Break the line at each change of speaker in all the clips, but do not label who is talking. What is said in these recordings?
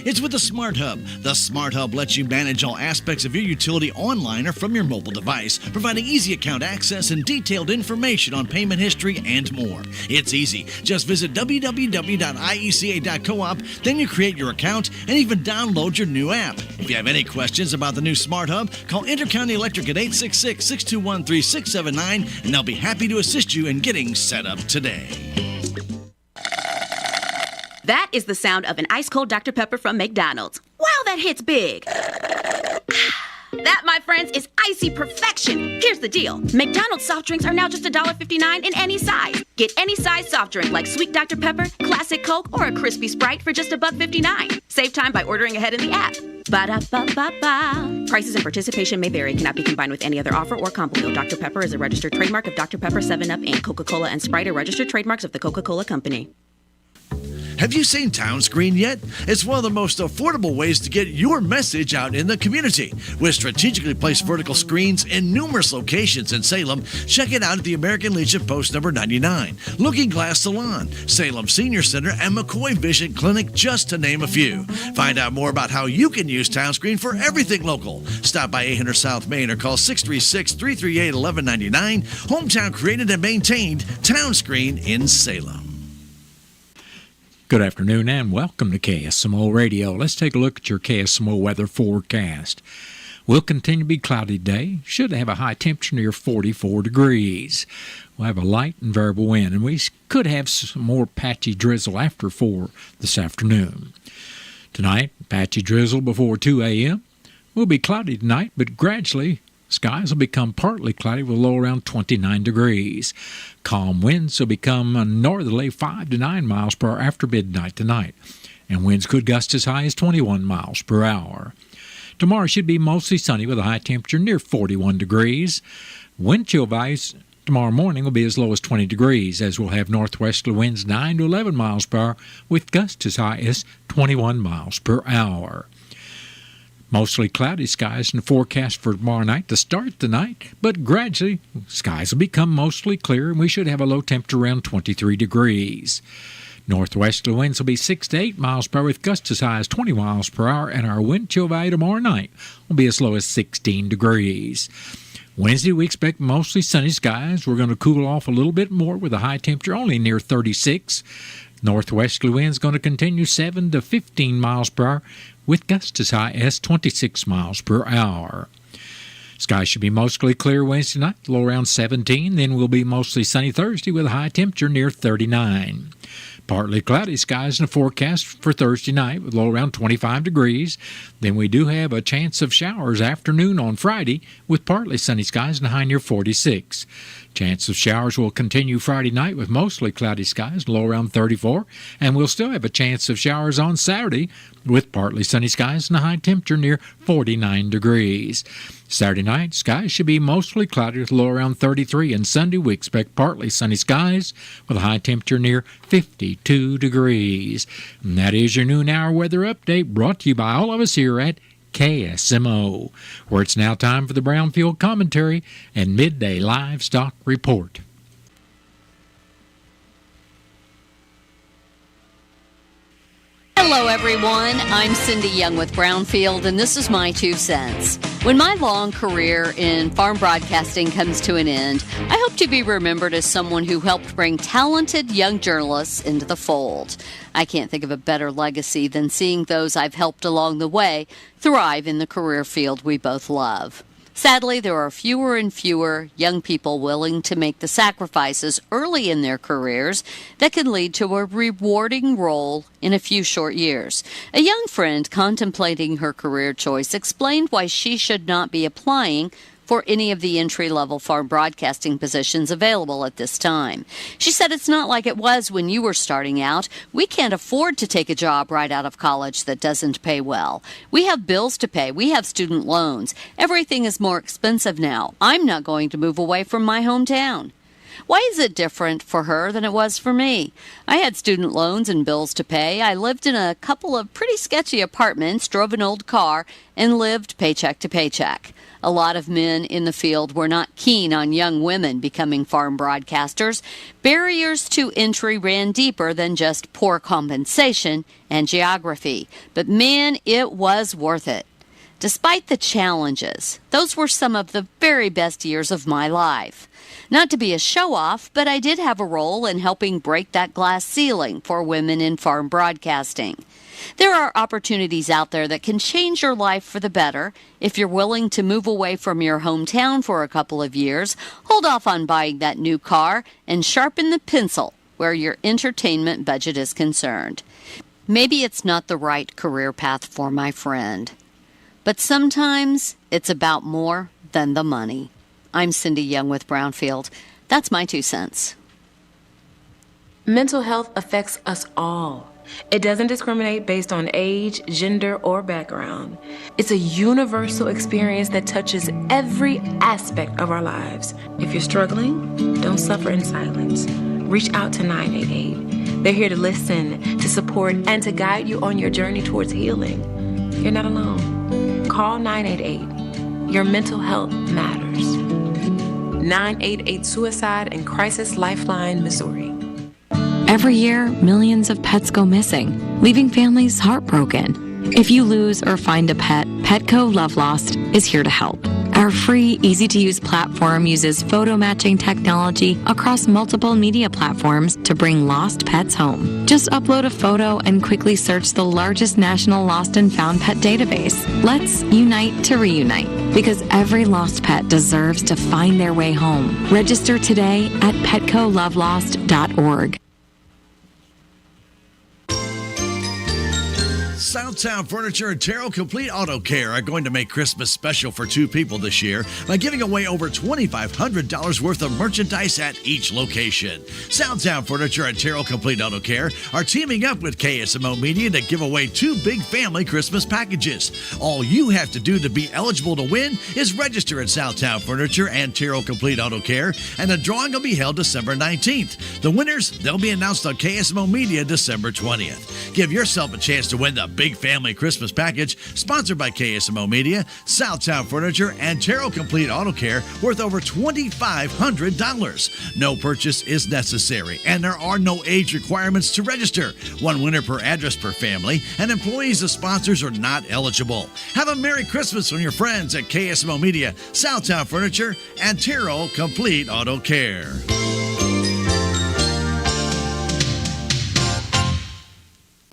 It's with the Smart Hub. The Smart Hub lets you manage all aspects of your utility online or from your mobile device, providing easy account access and detailed information on payment history and more. It's easy. Just visit www.ieca.coop, then you create your account and even download your new app. If you have any questions about the new Smart Hub, call Intercounty Electric at 866-621-3679, and they'll be happy to assist you in getting set up today.
That is the sound of an ice-cold Dr. Pepper from McDonald's. Wow, that hits big. That, my friends, is icy perfection. Here's the deal. McDonald's soft drinks are now just $1.59 in any size. Get any size soft drink like Sweet Dr. Pepper, Classic Coke, or a Crispy Sprite for just $1.59. Save time by ordering ahead in the app. Ba-da-ba-ba-ba. Prices and participation may vary. Cannot be combined with any other offer or combo meal. Dr. Pepper is a registered trademark of Dr. Pepper, 7-Up, and Coca-Cola and Sprite are registered trademarks of the Coca-Cola Company.
Have you seen Town Screen yet? It's one of the most affordable ways to get your message out in the community. With strategically placed vertical screens in numerous locations in Salem, check it out at the American Legion Post number 99, Looking Glass Salon, Salem Senior Center, and McCoy Vision Clinic, just to name a few. Find out more about how you can use Town Screen for everything local. Stop by 800 South Main or call 636-338-1199. Hometown created and maintained, Town Screen in Salem.
Good afternoon and welcome to KSMO Radio. Let's take a look at your KSMO weather forecast. Will continue to be cloudy today. Should have a high temperature near 44 degrees. We'll have a light and variable wind, and we could have some more patchy drizzle after 4 this afternoon. Tonight, patchy drizzle before 2 a.m. Will be cloudy tonight, but gradually skies will become partly cloudy with a low around 29 degrees. Calm winds will become northerly 5 to 9 miles per hour after midnight tonight, and winds could gust as high as 21 miles per hour. Tomorrow should be mostly sunny with a high temperature near 41 degrees. Wind chill values tomorrow morning will be as low as 20 degrees, as we'll have northwesterly winds 9 to 11 miles per hour with gusts as high as 21 miles per hour. Mostly cloudy skies in the forecast for tomorrow night to start the night, but gradually skies will become mostly clear and we should have a low temperature around 23 degrees. Northwesterly winds will be 6 to 8 miles per hour with gusts as high as 20 miles per hour, and our wind chill value tomorrow night will be as low as 16 degrees. Wednesday, we expect mostly sunny skies. We're going to cool off a little bit more with a high temperature only near 36. Northwesterly winds going to continue 7 to 15 miles per hour with gusts as high as 26 miles per hour. Skies should be mostly clear Wednesday night, low around 17. Then we'll be mostly sunny Thursday with a high temperature near 39. Partly cloudy skies in the forecast for Thursday night with low around 25 degrees. Then we do have a chance of showers afternoon on Friday with partly sunny skies and a high near 46. Chance of showers will continue Friday night with mostly cloudy skies, low around 34. And we'll still have a chance of showers on Saturday with partly sunny skies and a high temperature near 49 degrees. Saturday night, skies should be mostly cloudy with low around 33, and Sunday we expect partly sunny skies with a high temperature near 52 degrees. And that is your noon hour weather update brought to you by all of us here at KSMO, where it's now time for the Brownfield Commentary and Midday Livestock Report.
Hello, everyone. I'm Cindy Young with Brownfield, and this is my 2 cents. When my long career in farm broadcasting comes to an end, I hope to be remembered as someone who helped bring talented young journalists into the fold. I can't think of a better legacy than seeing those I've helped along the way thrive in the career field we both love. Sadly, there are fewer and fewer young people willing to make the sacrifices early in their careers that can lead to a rewarding role in a few short years. A young friend contemplating her career choice explained why she should not be applying for any of the entry-level farm broadcasting positions available at this time. She said it's not like it was when you were starting out. We can't afford to take a job right out of college that doesn't pay well. We have bills to pay. We have student loans. Everything is more expensive now. I'm not going to move away from my hometown. Why is it different for her than it was for me? I had student loans and bills to pay. I lived in a couple of pretty sketchy apartments, drove an old car, and lived paycheck to paycheck. A lot of men in the field were not keen on young women becoming farm broadcasters. Barriers to entry ran deeper than just poor compensation and geography. But man, it was worth it. Despite the challenges, those were some of the very best years of my life. Not to be a show-off, but I did have a role in helping break that glass ceiling for women in farm broadcasting. There are opportunities out there that can change your life for the better. If you're willing to move away from your hometown for a couple of years, hold off on buying that new car and sharpen the pencil where your entertainment budget is concerned. Maybe it's not the right career path for my friend. But sometimes it's about more than the money. I'm Cindy Young with Brownfield. That's my 2 cents.
Mental health affects us all. It doesn't discriminate based on age, gender, or background. It's a universal experience that touches every aspect of our lives. If you're struggling, don't suffer in silence. Reach out to 988. They're here to listen, to support, and to guide you on your journey towards healing. You're not alone. Call 988. Your mental health matters. 988 Suicide and Crisis Lifeline, Missouri.
Every year, millions of pets go missing, leaving families heartbroken. If you lose or find a pet, Petco Love Lost is here to help. Our free, easy-to-use platform uses photo matching technology across multiple media platforms to bring lost pets home. Just upload a photo and quickly search the largest national lost and found pet database. Let's unite to reunite, because every lost pet deserves to find their way home. Register today at petcolovelost.org.
Southtown Furniture and Terrell Complete Auto Care are going to make Christmas special for 2 people this year by giving away over $2,500 worth of merchandise at each location. Southtown Furniture and Terrell Complete Auto Care are teaming up with KSMO Media to give away 2 big family Christmas packages. All you have to do to be eligible to win is register at Southtown Furniture and Terrell Complete Auto Care, and the drawing will be held December 19th. The winners, they'll be announced on KSMO Media December 20th. Give yourself a chance to win the Big Family Christmas Package, sponsored by KSMO Media, Southtown Furniture, and Terrell Complete Auto Care, worth over $2,500. No purchase is necessary, and there are no age requirements to register. 1 winner per address per family, and employees of sponsors are not eligible. Have a Merry Christmas from your friends at KSMO Media, Southtown Furniture, and Terrell Complete Auto Care.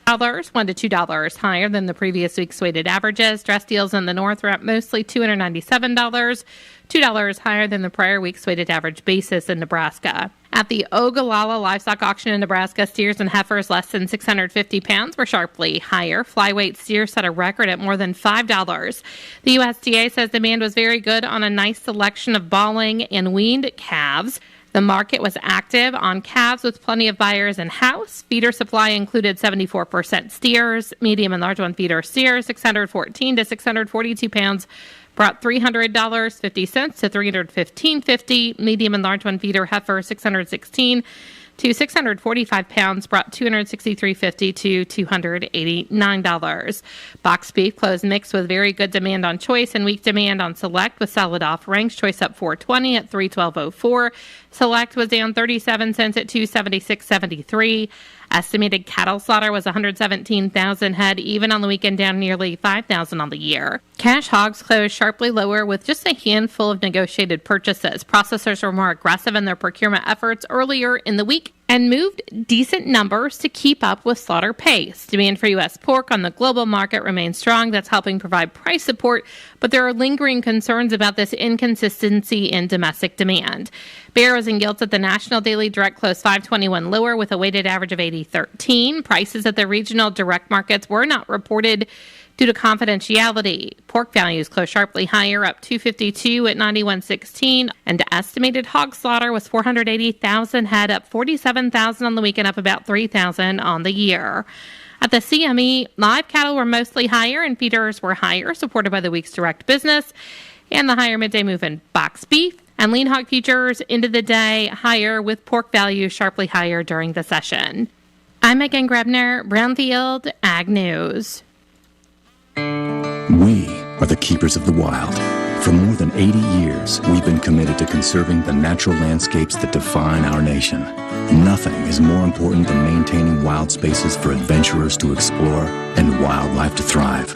$1 to $2 higher than the previous week's weighted averages. Dress deals in the north are up mostly $297, $2 higher than the prior week's weighted average basis in Nebraska. At the Ogallala Livestock Auction in Nebraska, steers and heifers less than 650 pounds were sharply higher. Flyweight steers set a record at more than $5. The USDA says demand was very good on a nice selection of balling and weaned calves. The market was active on calves with plenty of buyers in-house. Feeder supply included 74% steers. Medium and large one feeder steers, 614 to 642 pounds, brought $300.50 to $315.50. Medium and large one feeder heifer, 616 to 645 pounds, brought $263.50 to $289. Box beef closed mixed with very good demand on choice and weak demand on select, with solid offerings. Choice up $4.20 at $312.04. Select was down 37 cents at $276.73. Estimated cattle slaughter was 117,000 head, even on the weekend, down nearly 5,000 on the year. Cash hogs closed sharply lower with just a handful of negotiated purchases. Processors were more aggressive in their procurement efforts earlier in the week and moved decent numbers to keep up with slaughter pace. Demand for U.S. pork on the global market remains strong. That's helping provide price support, but there are lingering concerns about this inconsistency in domestic demand. Barrows and gilts at the National Daily Direct closed 521 lower with a weighted average of 80.13. Prices at the regional direct markets were not reported due to confidentiality. Pork values closed sharply higher, up $252 at $91.16, and estimated hog slaughter was 480,000 head, up 47,000 on the weekend, up about 3,000 on the year. At the CME, live cattle were mostly higher and feeders were higher, supported by the week's direct business and the higher midday move in box beef. And lean hog futures ended the day higher, with pork values sharply higher during the session. I'm Megan Grebner, Brownfield Ag News.
We are the keepers of the wild. For more than 80 years, we've been committed to conserving the natural landscapes that define our nation. Nothing is more important than maintaining wild spaces for adventurers to explore and wildlife to thrive.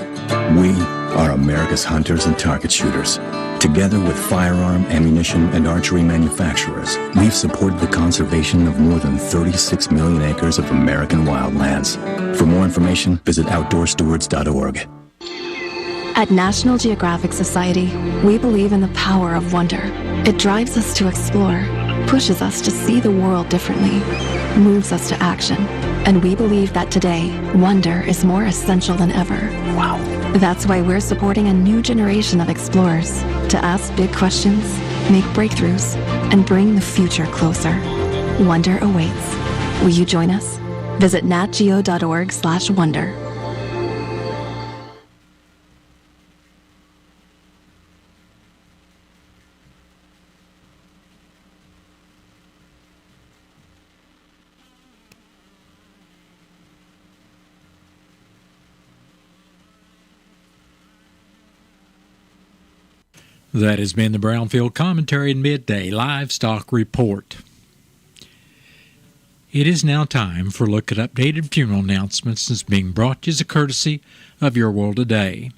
We are America's hunters and target shooters. Together with firearm, ammunition, and archery manufacturers, we've supported the conservation of more than 36 million acres of American wildlands. For more information, visit outdoorstewards.org.
At National Geographic Society, we believe in the power of wonder. It drives us to explore, pushes us to see the world differently, moves us to action. And we believe that today, wonder is more essential than ever. Wow. That's why we're supporting a new generation of explorers to ask big questions, make breakthroughs, and bring the future closer. Wonder awaits. Will you join us? Visit natgeo.org/wonder.
That has been the Brownfield Commentary and Midday Livestock Report. It is now time for a look at updated funeral announcements that's being brought to you as a courtesy of Your World Today.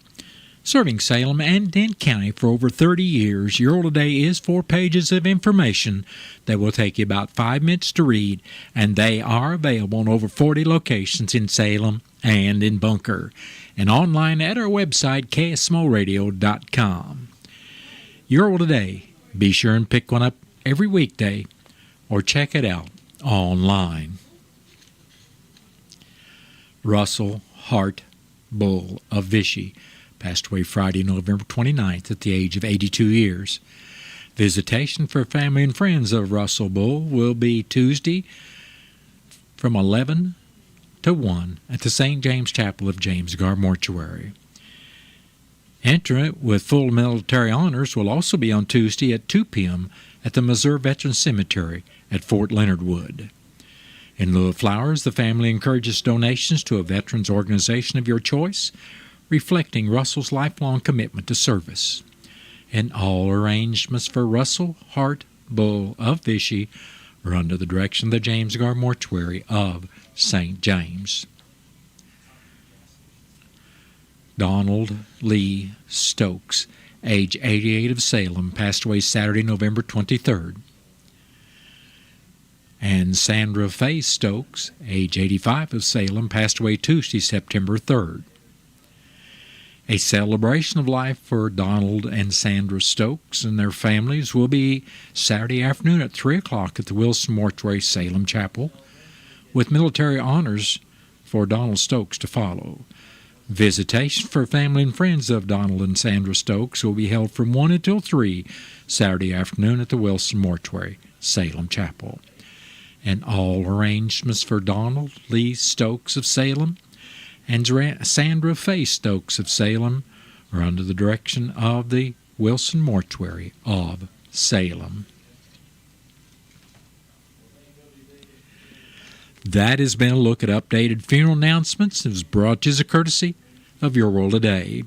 Serving Salem and Dent County for over 30 years, Your World Today is 4 pages of information that will take you about 5 minutes to read, and they are available in over 40 locations in Salem and in Bunker, and online at our website, KSMOradio.com. Your World Today. Be sure and pick one up every weekday or check it out online. Russell Hart Bull of Vichy passed away Friday, November 29th at the age of 82 years. Visitation for family and friends of Russell Bull will be Tuesday from 11 to 1 at the St. James Chapel of James Gar Mortuary. Entering with full military honors will also be on Tuesday at 2 p.m. at the Missouri Veterans Cemetery at Fort Leonard Wood. In lieu of flowers, the family encourages donations to a veterans organization of your choice, reflecting Russell's lifelong commitment to service. And all arrangements for Russell Hart Bull of Vichy are under the direction of the James Gar Mortuary of St. James. Donald Lee Stokes, age 88 of Salem, passed away Saturday, November 23rd. And Sandra Faye Stokes, age 85 of Salem, passed away Tuesday, September 3rd. A celebration of life for Donald and Sandra Stokes and their families will be Saturday afternoon at 3 o'clock at the Wilson Mortuary Salem Chapel, with military honors for Donald Stokes to follow. Visitation for family and friends of Donald and Sandra Stokes will be held from 1 until 3 Saturday afternoon at the Wilson Mortuary, Salem Chapel. And all arrangements for Donald Lee Stokes of Salem and Sandra Faye Stokes of Salem are under the direction of the Wilson Mortuary of Salem. That has been a look at updated funeral announcements. It was brought to you as a courtesy of Your World Today.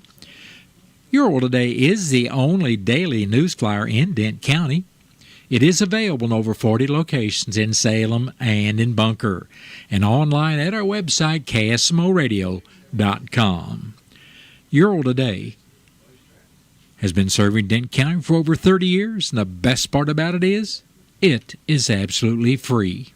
Your World Today is the only daily news flyer in Dent County. It is available in over 40 locations in Salem and in Bunker, and online at our website, KSMOradio.com. Your World Today has been serving Dent County for over 30 years, and the best part about it is absolutely free.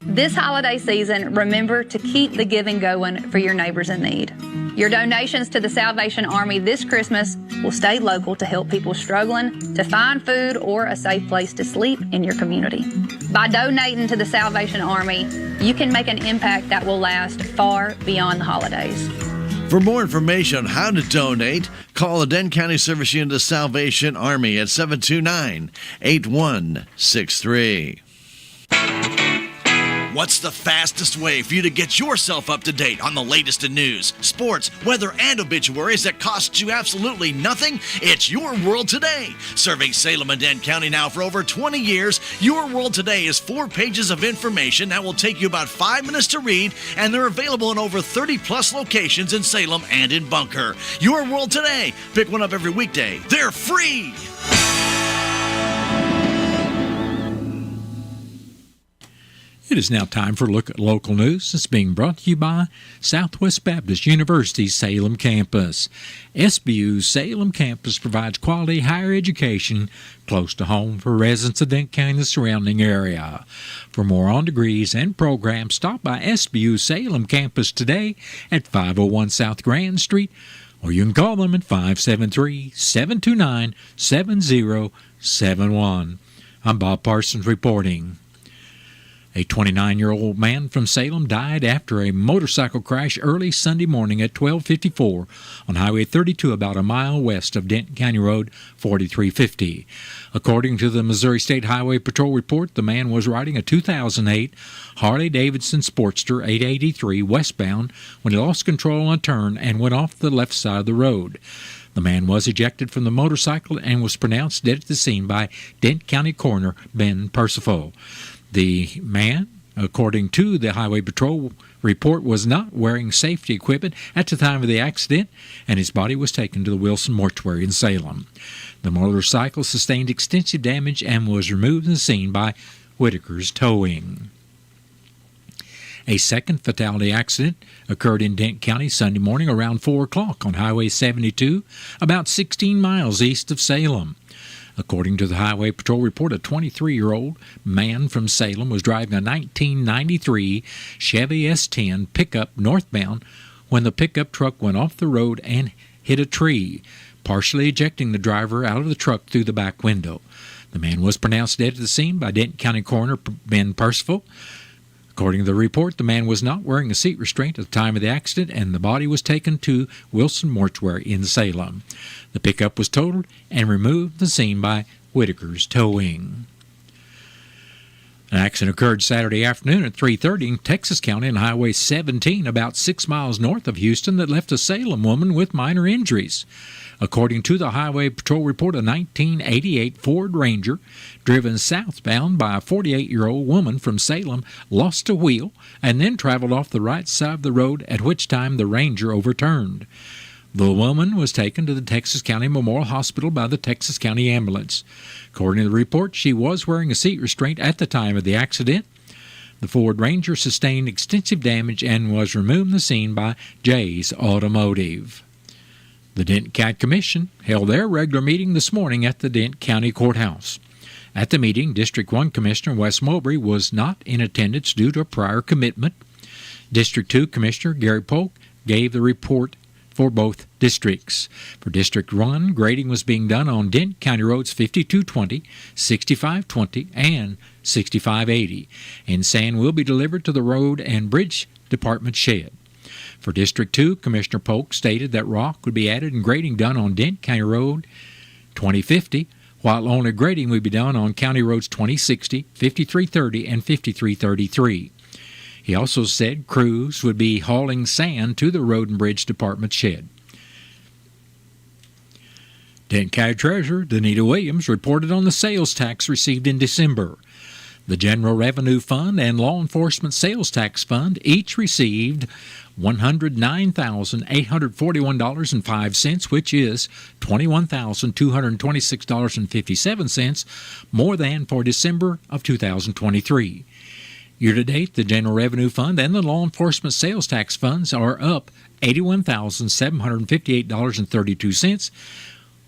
This holiday season, remember to keep the giving going for your neighbors in need. Your donations to the Salvation Army this Christmas will stay local to help people struggling to find food or a safe place to sleep in your community. By donating to the Salvation Army, you can make an impact that will last far beyond the holidays.
For more information on how to donate, call the Dent County Service Unit of Salvation Army at 729-8163. What's the fastest way for you to get yourself up to date on the latest in news, sports, weather, and obituaries that cost you absolutely nothing? It's Your World Today. Serving Salem and Dent County now for over 20 years, Your World Today is 4 pages of information that will take you about 5 minutes to read, and they're available in over 30-plus locations in Salem and in Bunker. Your World Today. Pick one up every weekday. They're free.
It is now time for a look at local news. It's being brought to you by Southwest Baptist University's Salem campus. SBU's Salem campus provides quality higher education close to home for residents of Dent County and the surrounding area. For more on degrees and programs, stop by SBU's Salem campus today at 501 South Grand Street, or you can call them at 573-729-7071. I'm Bob Parsons reporting. A 29-year-old man from Salem died after a motorcycle crash early Sunday morning at 12:54 on Highway 32, about a mile west of Denton County Road 4350. According to the Missouri State Highway Patrol report, the man was riding a 2008 Harley-Davidson Sportster 883 westbound when he lost control on a turn and went off the left side of the road. The man was ejected from the motorcycle and was pronounced dead at the scene by Dent County Coroner Ben Percival. The man, according to the Highway Patrol report, was not wearing safety equipment at the time of the accident, and his body was taken to the Wilson Mortuary in Salem. The motorcycle sustained extensive damage and was removed from the scene by Whitaker's Towing. A second fatality accident occurred in Dent County Sunday morning around 4 o'clock on Highway 72, about 16 miles east of Salem. According to the Highway Patrol report, a 23-year-old man from Salem was driving a 1993 Chevy S10 pickup northbound when the pickup truck went off the road and hit a tree, partially ejecting the driver out of the truck through the back window. The man was pronounced dead at the scene by Denton County Coroner Ben Percival. According to the report, the man was not wearing a seat restraint at the time of the accident, and the body was taken to Wilson Mortuary in Salem. The pickup was totaled and removed from the scene by Whitaker's Towing. An accident occurred Saturday afternoon at 3:30 in Texas County on Highway 17, about 6 miles north of Houston, that left a Salem woman with minor injuries. According to the Highway Patrol report, a 1988 Ford Ranger, driven southbound by a 48-year-old woman from Salem, lost a wheel and then traveled off the right side of the road, at which time the Ranger overturned. The woman was taken to the Texas County Memorial Hospital by the Texas County Ambulance. According to the report, she was wearing a seat restraint at the time of the accident. The Ford Ranger sustained extensive damage and was removed from the scene by Jay's Automotive. The Dent County Commission held their regular meeting this morning at the Dent County Courthouse. At the meeting, District 1 Commissioner Wes Mowbray was not in attendance due to a prior commitment. District 2 Commissioner Gary Polk gave the report for both districts. For District 1, grading was being done on Dent County roads 5220, 6520, and 6580, and sand will be delivered to the Road and Bridge Department shed. For District 2, Commissioner Polk stated that rock would be added and grading done on Dent County Road 2050, while only grading would be done on County Roads 2060, 5330, and 5333. He also said crews would be hauling sand to the Road and Bridge Department shed. Dent County Treasurer Danita Williams reported on the sales tax received in December. The General Revenue Fund and Law Enforcement Sales Tax Fund each received $109,841.05, which is $21,226.57 more than for December of 2023. Year-to-date, the General Revenue Fund and the Law Enforcement Sales Tax Funds are up $81,758.32,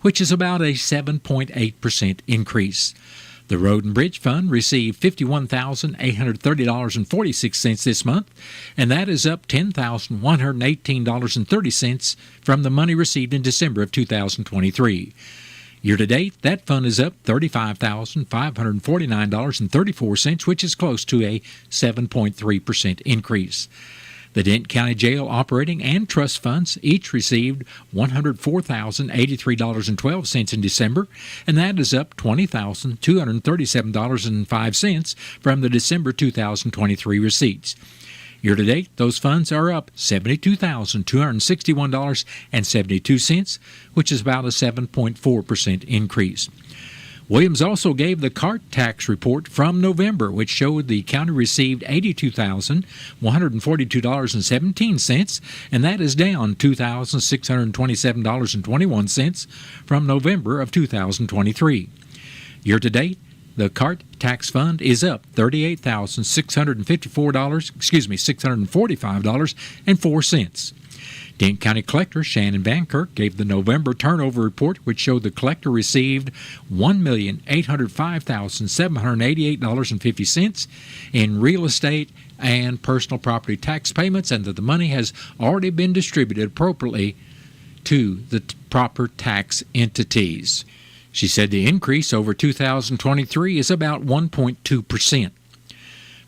which is about a 7.8% increase. The Road and Bridge Fund received $51,830.46 this month, and that is up $10,118.30 from the money received in December of 2023. Year-to-date, that fund is up $35,549.34, which is close to a 7.3% increase. The Denton County Jail operating and trust funds each received $104,083.12 in December, and that is up $20,237.05 from the December 2023 receipts. Year-to-date, those funds are up $72,261.72, which is about a 7.4% increase. Williams also gave the cart tax report from November, which showed the county received $82,142.17, and that is down $2,627.21 from November of 2023. Year-to-date, the cart tax fund is up $38,645.04. Denton County Collector Shannon Van Kirk gave the November turnover report, which showed the collector received $1,805,788.50 in real estate and personal property tax payments, and that the money has already been distributed appropriately to the proper tax entities. She said the increase over 2023 is about 1.2%.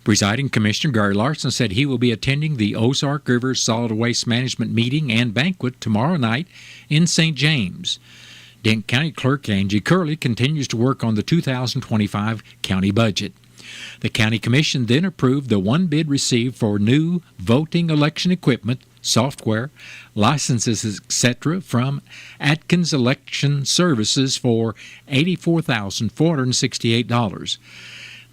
Presiding Commissioner Gary Larson said he will be attending the Ozark River Solid Waste Management meeting and banquet tomorrow night in St. James. Denton County Clerk Angie Curley continues to work on the 2025 county budget. The County Commission then approved the one bid received for new voting election equipment, software, licenses, etc. from Atkins Election Services for $84,468.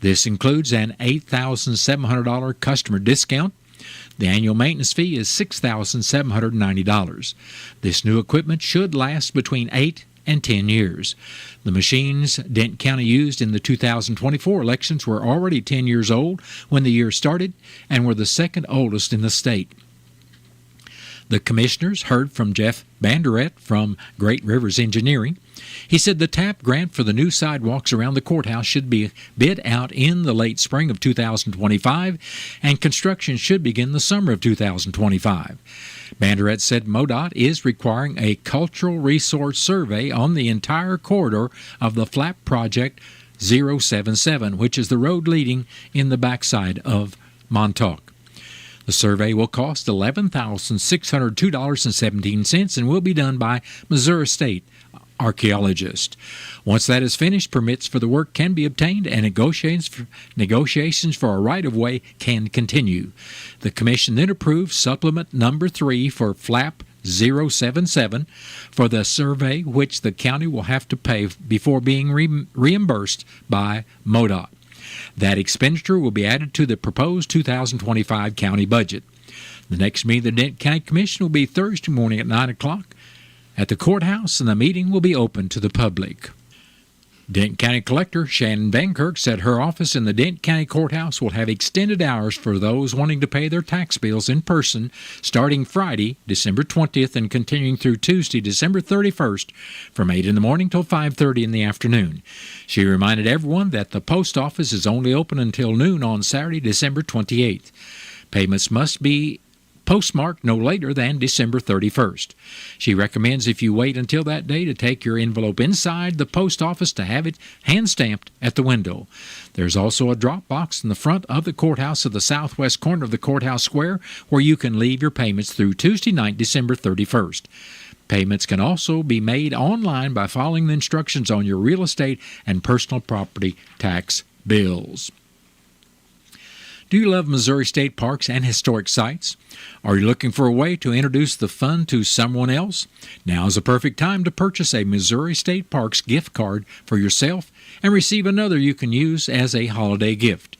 This includes an $8,700 customer discount. The annual maintenance fee is $6,790. This new equipment should last between 8 and 10 years. The machines Denton County used in the 2024 elections were already 10 years old when the year started and were the second oldest in the state. The commissioners heard from Jeff Banderet from Great Rivers Engineering. He said the TAP grant for the new sidewalks around the courthouse should be bid out in the late spring of 2025, and construction should begin the summer of 2025. Banderet said MoDOT is requiring a cultural resource survey on the entire corridor of the FLAP Project 077, which is the road leading in the backside of Montauk. The survey will cost $11,602.17 and will be done by Missouri State archaeologists. Once that is finished, permits for the work can be obtained and negotiations for a right-of-way can continue. The Commission then approved Supplement Number 3 for FLAP 077 for the survey, which the county will have to pay before being reimbursed by MoDOT. That expenditure will be added to the proposed 2025 county budget. The next meeting of the Denton County Commission will be Thursday morning at 9 o'clock at the courthouse, and the meeting will be open to the public. Denton County Collector Shannon Van Kirk said her office in the Denton County Courthouse will have extended hours for those wanting to pay their tax bills in person starting Friday, December 20th, and continuing through Tuesday, December 31st from 8 in the morning till 5:30 in the afternoon. She reminded everyone that the post office is only open until noon on Saturday, December 28th. Payments must be postmarked no later than December 31st. She recommends if you wait until that day to take your envelope inside the post office to have it hand-stamped at the window. There's also a drop box in the front of the courthouse at the southwest corner of the courthouse square where you can leave your payments through Tuesday night, December 31st. Payments can also be made online by following the instructions on your real estate and personal property tax bills. Do you love Missouri State Parks and historic sites? Are you looking for a way to introduce the fun to someone else? Now is the perfect time to purchase a Missouri State Parks gift card for yourself and receive another you can use as a holiday gift.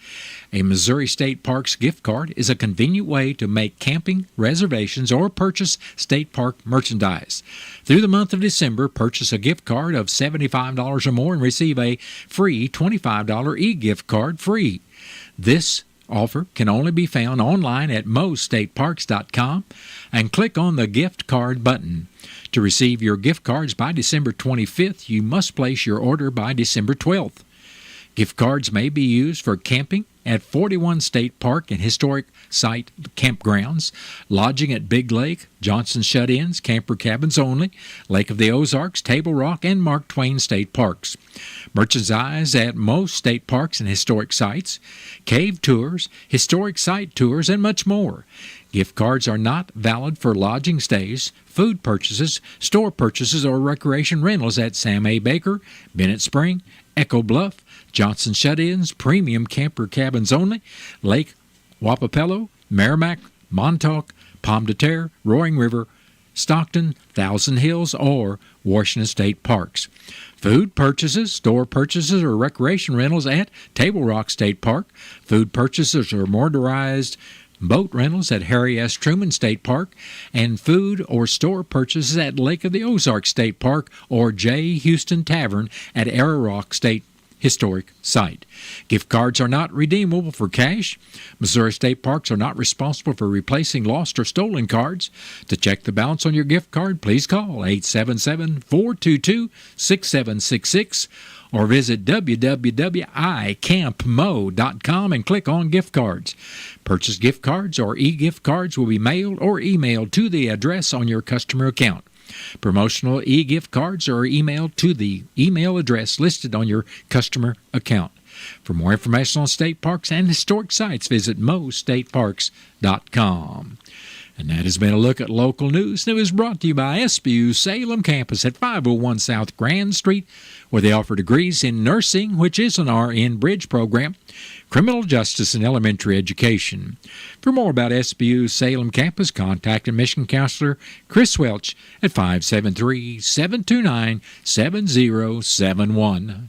A Missouri State Parks gift card is a convenient way to make camping reservations or purchase state park merchandise. Through the month of December, purchase a gift card of $75 or more and receive a free $25 e-gift card free. This offer can only be found online at mostateparks.com and click on the gift card button. To receive your gift cards by December 25th, you must place your order by December 12th. Gift cards may be used for camping at 41 State Park and Historic Site campgrounds, lodging at Big Lake, Johnson Shut-Ins, Camper Cabins Only, Lake of the Ozarks, Table Rock, and Mark Twain State Parks. Merchandise at most state parks and historic sites, cave tours, historic site tours, and much more. Gift cards are not valid for lodging stays, food purchases, store purchases, or recreation rentals at Sam A. Baker, Bennett Spring, Echo Bluff, Johnson Shut-Ins, Premium Camper Cabins Only, Lake Wapapello, Merrimack, Montauk, Pomme de Terre, Roaring River, Stockton, Thousand Hills, or Washington State Parks. Food purchases, store purchases, or recreation rentals at Table Rock State Park. Food purchases or motorized boat rentals at Harry S. Truman State Park, and food or store purchases at Lake of the Ozarks State Park or J. Houston Tavern at Arrow Rock State Historic Site. Gift cards are not redeemable for cash. Missouri State Parks are not responsible for replacing lost or stolen cards. To check the balance on your gift card, please call 877-422-6766 or visit www.icampmo.com and click on gift cards. Purchased gift cards or e-gift cards will be mailed or emailed to the address on your customer account. Promotional e-gift cards are emailed to the email address listed on your customer account. For more information on state parks and historic sites, visit mostateparks.com. And that has been a look at local news. And it was brought to you by SBU Salem Campus at 501 South Grand Street, where they offer degrees in nursing, which is an RN Bridge program, criminal justice, and elementary education. For more about SBU Salem Campus, contact admission counselor Chris Welch at 573-729-7071.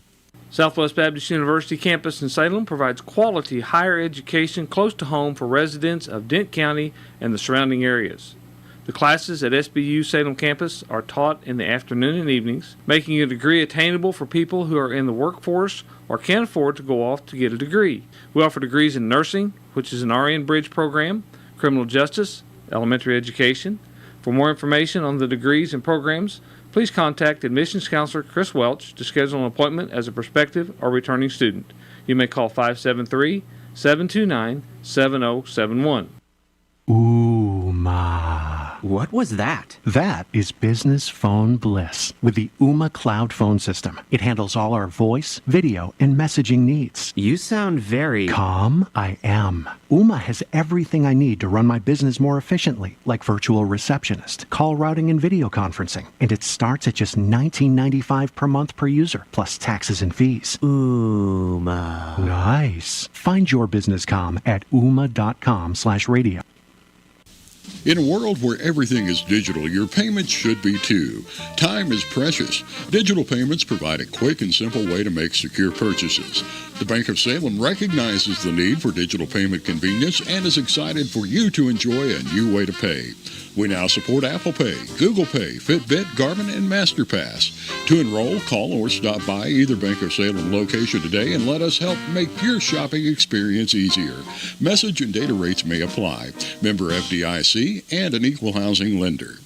Southwest Baptist University campus in Salem provides quality higher education close to home for residents of Dent County and the surrounding areas. The classes at SBU Salem campus are taught in the afternoon and evenings, making a degree attainable for people who are in the workforce or can't afford to go off to get a degree. We offer degrees in nursing, which is an RN Bridge program, criminal justice, elementary education. For more information on the degrees and programs, please contact admissions counselor Chris Welch to schedule an appointment as a prospective or returning student. You may call 573-729-7071.
Ooh, ma.
What was that?
That is business phone bliss with the Ooma Cloud phone system. It handles all our voice, video, and messaging needs.
You sound very...
Calm? I am. Ooma has everything I need to run my business more efficiently, like virtual receptionist, call routing, and video conferencing. And it starts at just $19.95 per month per user, plus taxes and fees.
Ooma.
Nice. Find your business calm at ooma.com/radio.
In a world where everything is digital, your payments should be too. Time is precious. Digital payments provide a quick and simple way to make secure purchases. The Bank of Salem recognizes the need for digital payment convenience and is excited for you to enjoy a new way to pay. We now support Apple Pay, Google Pay, Fitbit, Garmin, and MasterPass. To enroll, call or stop by either Bank of Salem location today and let us help make your shopping experience easier. Message and data rates may apply. Member FDIC and an equal housing lender.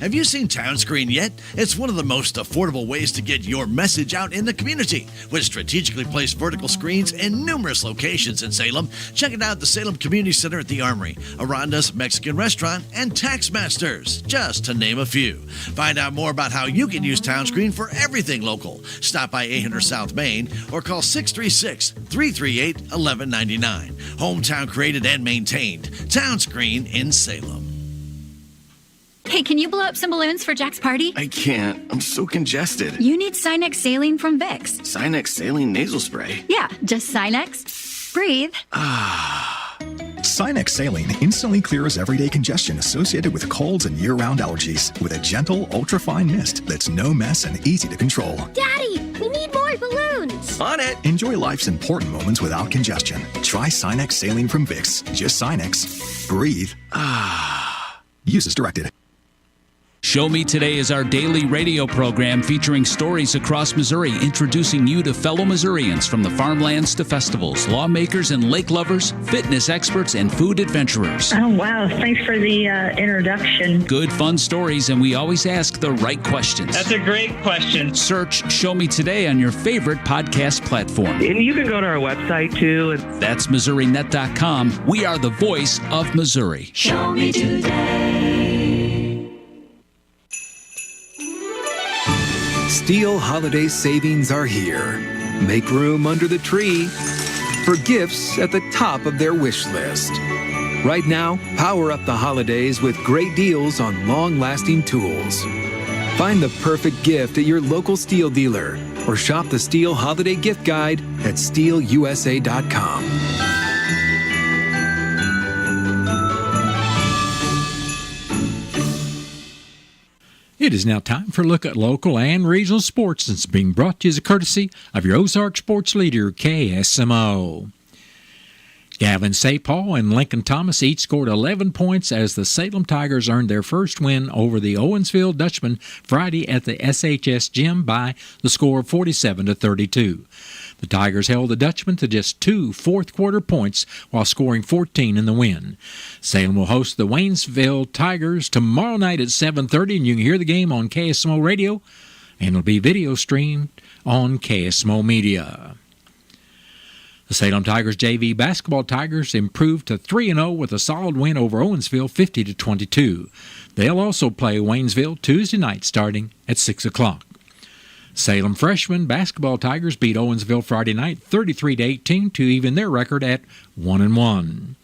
Have you seen Town Screen yet? It's one of the most affordable ways to get your message out in the community. With strategically placed vertical screens in numerous locations in Salem, check it out at the Salem Community Center at the Armory, Aranda's Mexican Restaurant, and Taxmasters, just to name a few. Find out more about how you can use Town Screen for everything local. Stop by 800 South Main or call 636-338-1199. Hometown created and maintained. Town Screen in Salem.
Hey, can you blow up some bloons for Jack's party?
I can't. I'm so congested.
You need Sinex Saline from Vicks.
Sinex Saline Nasal Spray?
Yeah, just Sinex. Breathe.
Sinex Saline instantly clears everyday congestion associated with colds and year-round allergies with a gentle, ultra-fine mist that's no mess and easy to control.
Daddy, we need more balloons.
On it.
Enjoy life's important moments without congestion. Try Sinex Saline from Vicks. Just Sinex. Breathe. Use as directed.
Show Me Today is our daily radio program featuring stories across Missouri, introducing you to fellow Missourians from the farmlands to festivals, lawmakers and lake lovers, fitness experts, and food adventurers.
Oh, wow. Thanks for the introduction.
Good, fun stories, and we always ask the right questions.
That's a great question.
Search Show Me Today on your favorite podcast platform.
And you can go to our website, too.
That's MissouriNet.com. We are the voice of Missouri.
Show Me Today.
Steel holiday savings are here. Make room under the tree for gifts at the top of their wish list. Right now, power up the holidays with great deals on long-lasting tools. Find the perfect gift at your local Steel dealer or shop the Steel Holiday Gift Guide at steelusa.com.
It is now time for a look at local and regional sports. It's being brought to you as a courtesy of your Ozark sports leader, KSMO. Gavin Sapal and Lincoln Thomas each scored 11 points as the Salem Tigers earned their first win over the Owensville Dutchmen Friday at the SHS Gym by the score of 47-32. The Tigers held the Dutchmen to just 2 fourth-quarter points while scoring 14 in the win. Salem will host the Waynesville Tigers tomorrow night at 7:30, and you can hear the game on KSMO Radio, and it'll be video streamed on KSMO Media. The Salem Tigers JV basketball Tigers improved to 3-0 with a solid win over Owensville 50-22. They'll also play Waynesville Tuesday night starting at 6 o'clock. Salem freshman basketball Tigers beat Owensville Friday night 33-18 to even their record at 1-1.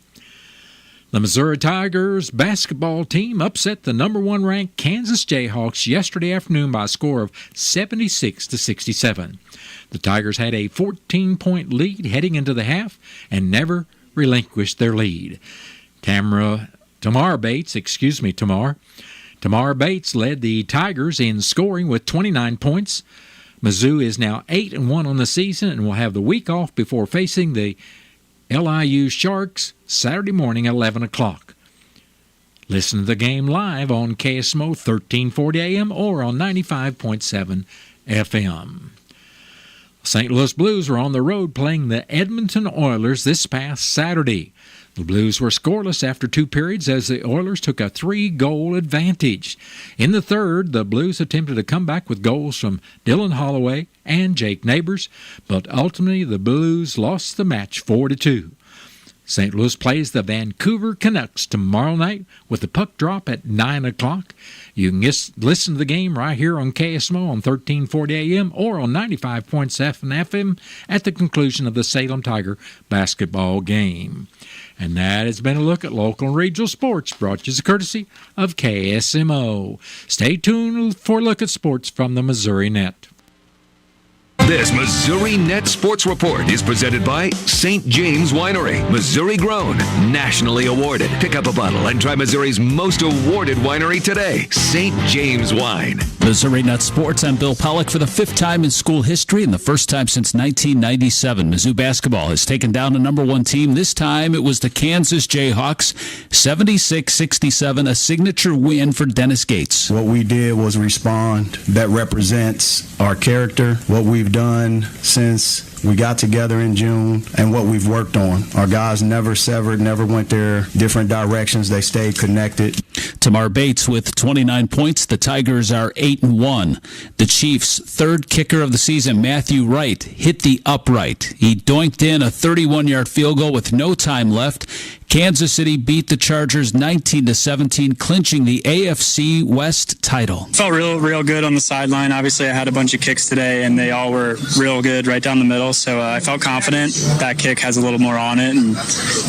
The Missouri Tigers basketball team upset the number 1 ranked Kansas Jayhawks yesterday afternoon by a score of 76-67. The Tigers had a 14-point lead heading into the half and never relinquished their lead. Tamar Bates led the Tigers in scoring with 29 points. Mizzou is now 8-1 on the season and will have the week off before facing the LIU Sharks Saturday morning at 11 o'clock. Listen to the game live on KSMO 1340 AM or on 95.7 FM. St. Louis Blues were on the road playing the Edmonton Oilers this past Saturday. The Blues were scoreless after 2 periods as the Oilers took a 3-goal advantage. In the third, the Blues attempted a comeback with goals from Dylan Holloway and Jake Neighbors, but ultimately the Blues lost the match 4-2. St. Louis plays the Vancouver Canucks tomorrow night with the puck drop at 9 o'clock. You can listen to the game right here on KSMO on 1340 AM or on 95.7 FM at the conclusion of the Salem Tiger basketball game. And that has been a look at local and regional sports brought to you as a courtesy of KSMO. Stay tuned for a look at sports from the Missouri Net.
This Missouri Net Sports Report is presented by St. James Winery, Missouri grown, nationally awarded. Pick up a bottle and try Missouri's most awarded winery today, St. James Wine.
Missouri Net Sports, I'm Bill Pollock. For the 5th time in school history and the first time since 1997, Mizzou basketball has taken down a number 1 team. This time it was the Kansas Jayhawks, 76-67, a signature win for Dennis Gates.
What we did was respond. That represents our character, what we've done since we got together in June, and what we've worked on. Our guys never severed, never went their different directions. They stayed connected.
Tamar Bates with 29 points. The Tigers are 8-1. The Chiefs' 3rd kicker of the season, Matthew Wright, hit the upright. He doinked in a 31-yard field goal with no time left. Kansas City beat the Chargers 19-17, clinching the AFC West title.
Felt real good on the sideline. Obviously, I had a bunch of kicks today, and they all were real good right down the middle, so I felt confident. That kick has a little more on it, and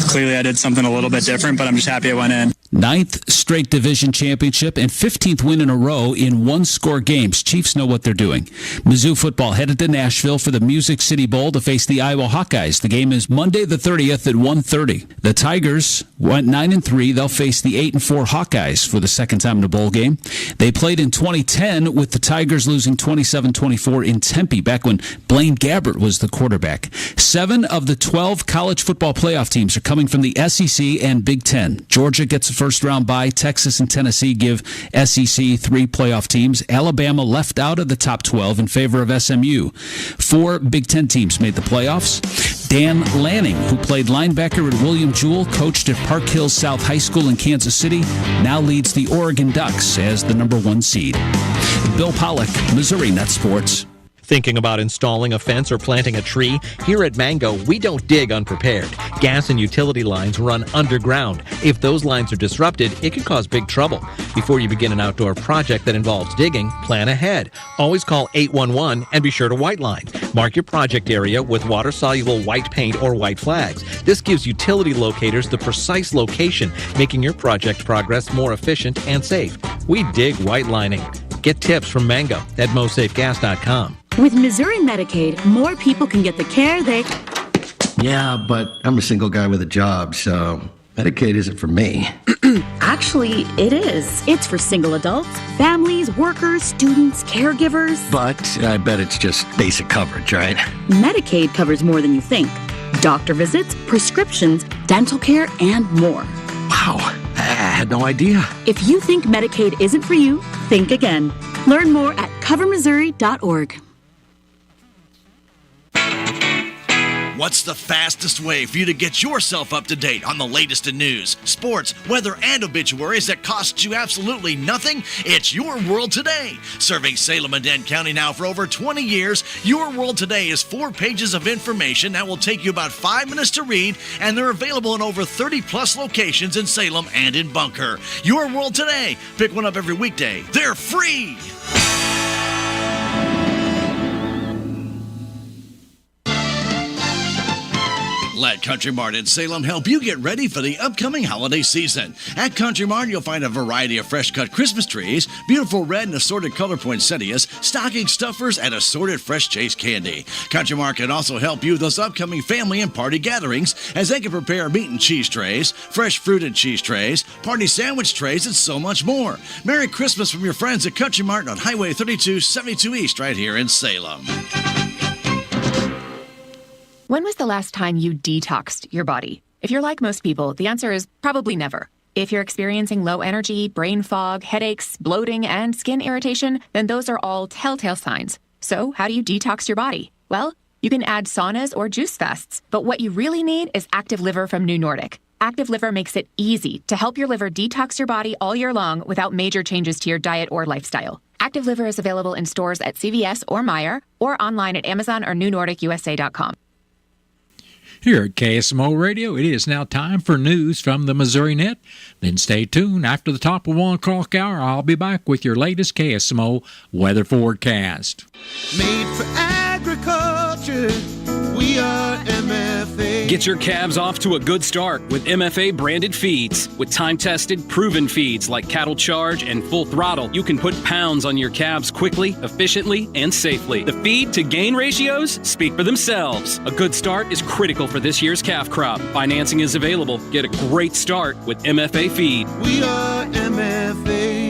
clearly I did something a little bit different, but I'm just happy it went in.
9th straight division championship and 15th win in a row in 1-score games. Chiefs know what they're doing. Mizzou football headed to Nashville for the Music City Bowl to face the Iowa Hawkeyes. The game is Monday the 30th at 1:30. The Tigers went 9-3. They'll face the 8-4 Hawkeyes for the 2nd time in a bowl game. They played in 2010 with the Tigers losing 27-24 in Tempe back when Blaine Gabbert was the quarterback. 7 of the 12 college football playoff teams are coming from the SEC and Big Ten. Georgia gets a first-round bye. Texas and Tennessee give SEC 3 playoff teams. Alabama left out of the top 12 in favor of SMU. 4 Big Ten teams made the playoffs. Dan Lanning, who played linebacker at William Jewell, coached at Park Hills South High School in Kansas City, now leads the Oregon Ducks as the number 1 seed. Bill Pollock, Missouri Net Sports.
Thinking about installing a fence or planting a tree? Here at Mango, we don't dig unprepared. Gas and utility lines run underground. If those lines are disrupted, it could cause big trouble. Before you begin an outdoor project that involves digging, plan ahead. Always call 811 and be sure to white line. Mark your project area with water-soluble white paint or white flags. This gives utility locators the precise location, making your project progress more efficient and safe. We dig white lining. Get tips from Mango at MoSafeGas.com.
With Missouri Medicaid, more people can get the care they...
Yeah, but I'm a single guy with a job, so Medicaid isn't for me.
Actually, it is. It's for single adults, families, workers, students, caregivers.
But I bet it's just basic coverage, right?
Medicaid covers more than you think. Doctor visits, prescriptions, dental care, and more.
Wow, I had no idea.
If you think Medicaid isn't for you, think again. Learn more at covermissouri.org.
What's the fastest way for you to get yourself up to date on the latest in news, sports, weather, and obituaries that costs you absolutely nothing? It's Your World Today. Serving Salem and Dent County now for over 20 years, Your World Today is 4 pages of information that will take you about 5 minutes to read, and they're available in over 30-plus locations in Salem and in Bunker. Your World Today. Pick one up every weekday. They're free! Let Country Mart in Salem help you get ready for the upcoming holiday season. At Country Mart, you'll find a variety of fresh-cut Christmas trees, beautiful red and assorted color poinsettias, stocking stuffers, and assorted fresh chase candy. Country Mart can also help you with those upcoming family and party gatherings, as they can prepare meat and cheese trays, fresh fruit and cheese trays, party sandwich trays, and so much more. Merry Christmas from your friends at Country Mart on Highway 3272 East right here in Salem.
When was the last time you detoxed your body? If you're like most people, the answer is probably never. If you're experiencing low energy, brain fog, headaches, bloating, and skin irritation, then those are all telltale signs. So how do you detox your body? Well, you can add saunas or juice fasts, but what you really need is Active Liver from New Nordic. Active Liver makes it easy to help your liver detox your body all year long without major changes to your diet or lifestyle. Active Liver is available in stores at CVS or Meijer, or online at Amazon or NewNordicUSA.com.
Here at KSMO Radio, it is now time for news from the Missouri Net. Then stay tuned. After the top of 1 o'clock hour, I'll be back with your latest KSMO weather forecast.
Made for agriculture, we are MFA.
Get your calves off to a good start with MFA branded feeds. With time-tested, proven feeds like Cattle Charge and Full Throttle, you can put pounds on your calves quickly, efficiently, and safely. The feed-to-gain ratios speak for themselves. A good start is critical for this year's calf crop. Financing is available. Get a great start with MFA Feed.
We are MFA.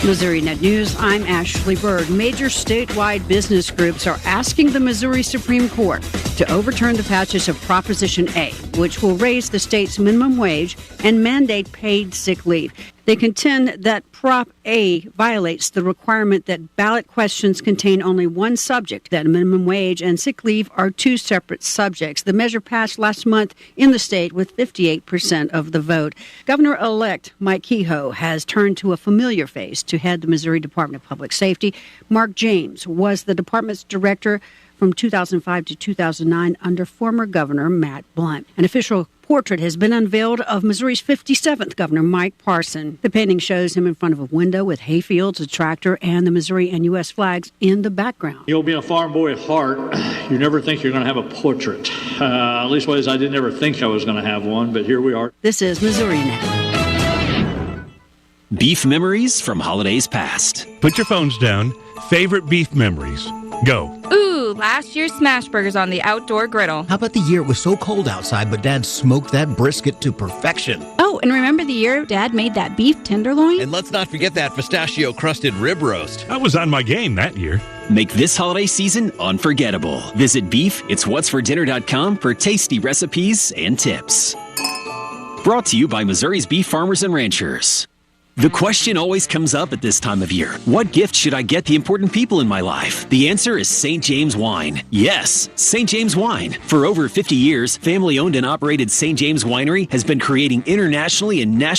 Missouri Net News, I'm Ashley Bird. Major statewide business groups are asking the Missouri Supreme Court to overturn the passage of Proposition A, which will raise the state's minimum wage and mandate paid sick leave. They contend that Prop A violates the requirement that ballot questions contain only one subject, that minimum wage and sick leave are two separate subjects. The measure passed last month in the state with 58% of the vote. Governor-elect Mike Kehoe has turned to a familiar face to head the Missouri Department of Public Safety. Mark James was the department's director from 2005 to 2009 under former Governor Matt Blunt. An official portrait has been unveiled of Missouri's 57th Governor, Mike Parson. The painting shows him in front of a window with hayfields, a tractor, and the Missouri and U.S. flags in the background.
You'll be a farm boy at heart. You never think you're going to have a portrait. At least I didn't ever think I was going to have one, but here we are.
This is Missouri Net.
Beef memories from holidays past.
Put your phones down. Favorite beef memories. Go.
Ooh, last year's smash burgers on the outdoor griddle.
How about the year it was so cold outside, but Dad smoked that brisket to perfection?
Oh, and remember the year Dad made that beef tenderloin?
And let's not forget that pistachio-crusted rib roast.
I was on my game that year.
Make this holiday season unforgettable. Visit beefitswhatsfordinner.com for tasty recipes and tips. Brought to you by Missouri's Beef Farmers and Ranchers. The question always comes up at this time of year. What gift should I get the important people in my life? The answer is St. James Wine. Yes, St. James Wine. For over 50 years, family-owned and operated St. James Winery has been creating internationally and nationally